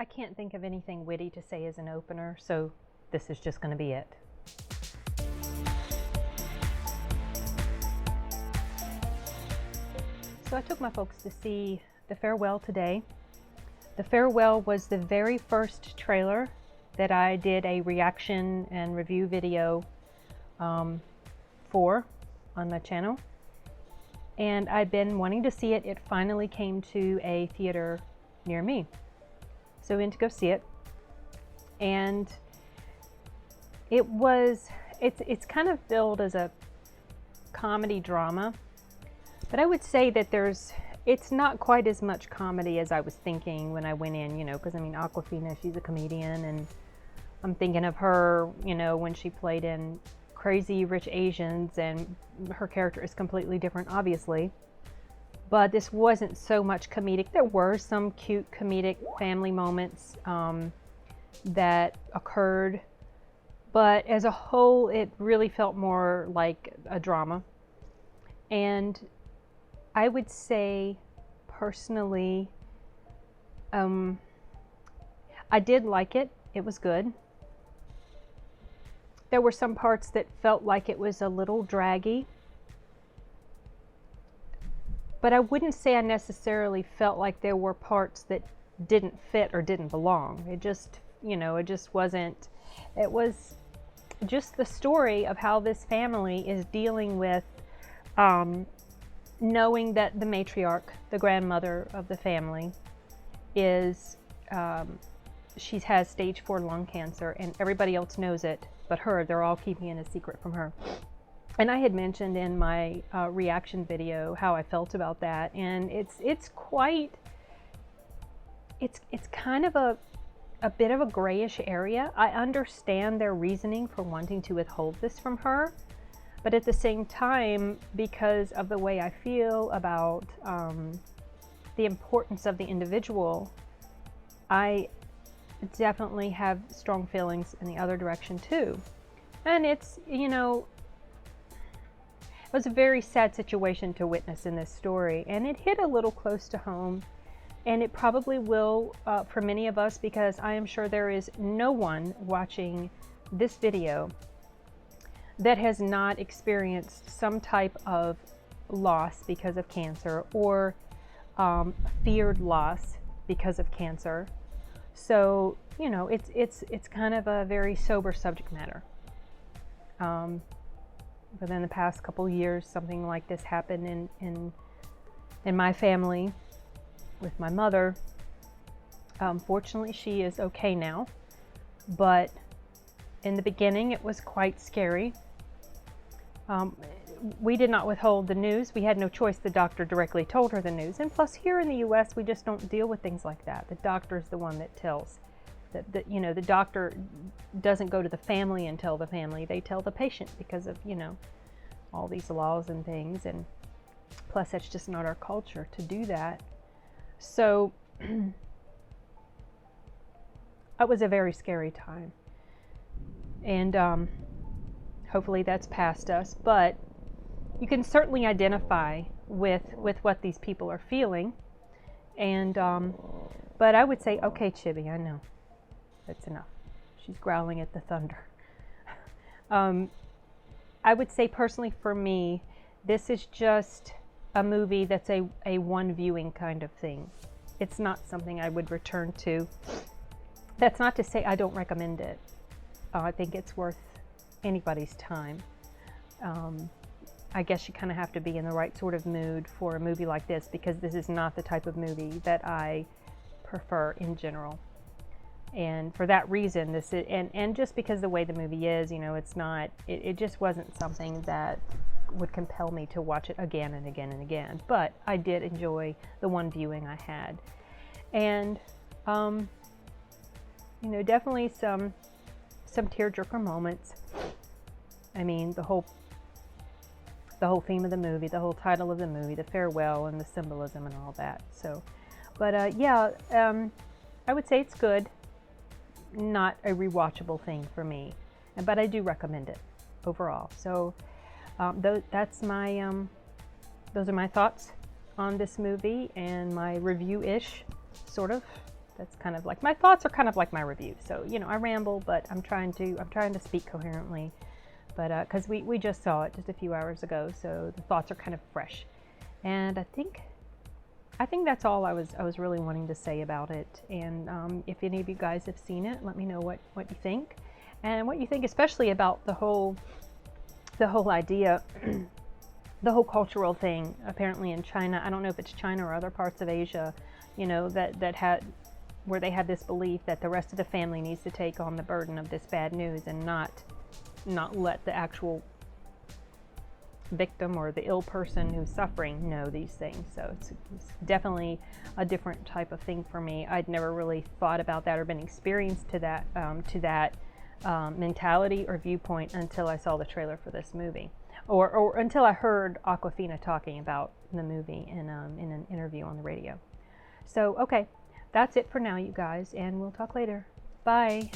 I can't think of anything witty to say as an opener, so this is just going to be it. So I took my folks to see The Farewell today. The Farewell was the very first trailer that I did a reaction and review video for on my channel. And I've been wanting to see it. It finally came to a theater near me. So we went to go see it. And it's kind of billed as a comedy drama. But I would say that it's not quite as much comedy as I was thinking when I went in, you know, because I mean, Awkwafina, she's a comedian, and I'm thinking of her, you know, when she played in Crazy Rich Asians, and her character is completely different, obviously. But this wasn't so much comedic. There were some cute comedic family moments that occurred, but as a whole, it really felt more like a drama. And I would say, personally, I did like it. It was good. There were some parts that felt like it was a little draggy. But I wouldn't say I necessarily felt like there were parts that didn't fit or didn't belong. It just, you know, it just wasn't. It was just the story of how this family is dealing with knowing that the matriarch, the grandmother of the family, is, she has stage 4 lung cancer, and everybody else knows it but her. They're all keeping it a secret from her. And I had mentioned in my reaction video how I felt about that, and it's kind of a bit of a grayish area. I understand their reasoning for wanting to withhold this from her, but at the same time, because of the way I feel about the importance of the individual, I definitely have strong feelings in the other direction too. And it's, you know, it was a very sad situation to witness in this story, and it hit a little close to home, and it probably will for many of us, because I am sure there is no one watching this video that has not experienced some type of loss because of cancer, or feared loss because of cancer. So, you know, it's kind of a very sober subject matter. Within the past couple years, something like this happened in my family with my mother. Fortunately, she is okay now, but in the beginning, it was quite scary. We did not withhold the news. We had no choice. The doctor directly told her the news. And plus, here in the U.S., we just don't deal with things like that. The doctor is the one that tells. You know, the doctor doesn't go to the family and tell the family. They tell the patient because of, you know, all these laws and things. And plus, that's just not our culture to do that. So it was a very scary time. And hopefully that's past us. But you can certainly identify with what these people are feeling. And but I would say, okay, Chibi, I know. That's enough. She's growling at the thunder. I would say personally for me, this is just a movie that's a one viewing kind of thing. It's not something I would return to. That's not to say I don't recommend it. I think it's worth anybody's time. I guess you kind of have to be in the right sort of mood for a movie like this, because this is not the type of movie that I prefer in general. And for that reason, this is, and just because the way the movie is, you know, it's not, it just wasn't something that would compel me to watch it again and again and again. But I did enjoy the one viewing I had. And, you know, definitely some tearjerker moments. I mean, the whole theme of the movie, the whole title of the movie, the farewell and the symbolism and all that. So, but yeah, I would say it's good. Not a rewatchable thing for me, but I do recommend it overall. So that's my those are my thoughts on this movie and my review-ish, sort of. That's kind of like, my thoughts are kind of like my review. So, you know, I ramble, but I'm trying to speak coherently. But because we just saw it just a few hours ago, so the thoughts are kind of fresh. And I think that's all I was really wanting to say about it. And if any of you guys have seen it, let me know what you think, and what you think especially about the whole idea, the whole cultural thing apparently in China. I don't know if it's China or other parts of Asia, you know, where they had this belief that the rest of the family needs to take on the burden of this bad news and not let the actual victim or the ill person who's suffering know these things. So it's definitely a different type of thing for me. I'd never really thought about that or been experienced to that mentality or viewpoint until I saw the trailer for this movie, or until I heard Awkwafina talking about the movie in an interview on the radio. So okay, that's it for now, you guys, and we'll talk later. Bye.